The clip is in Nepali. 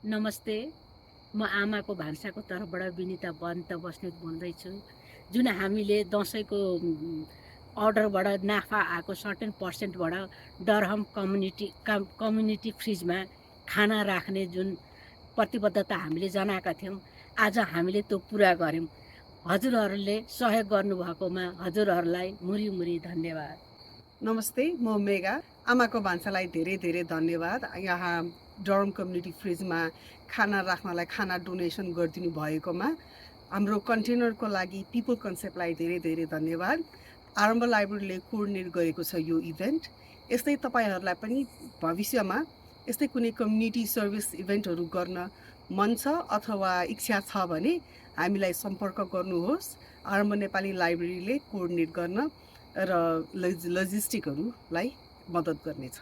नमस्ते, म आमाको भान्साको तर्फबाट विनिता बन्त बस्नेत बोल्दैछु। जुन हामीले दसैँको अर्डरबाट नाफा आएको सर्टेन पर्सेन्टबाट डरहम कम्युनिटी फ्रिजमा खाना राख्ने जुन प्रतिबद्धता हामीले जनाएका थियौँ, आज हामीले त्यो पुरा गऱ्यौँ। हजुरहरूले सहयोग गर्नुभएकोमा हजुरहरूलाई मुरी मुरी धन्यवाद। नमस्ते, म मेगा। आमाको भान्सालाई धेरै धेरै धन्यवाद। यहाँ डरम कम्युनिटी फ्रिजमा खाना राख्नलाई खाना डोनेसन गरिदिनु भएकोमा हाम्रो कन्टेनरको लागि पिपल कन्सेप्टलाई धेरै धेरै धन्यवाद। आरम्भ लाइब्रेरीले कोअर्डिनेट गरेको छ यो इभेन्ट। यस्तै तपाईँहरूलाई पनि भविष्यमा यस्तै कुनै कम्युनिटी सर्भिस इभेन्टहरू गर्न मन छ अथवा इच्छा छ भने हामीलाई सम्पर्क गर्नुहोस्। आरम्भ नेपाली लाइब्रेरीले कोअर्डिनेट गर्न र लजिस्टिकहरूलाई मद्दत गर्नेछ।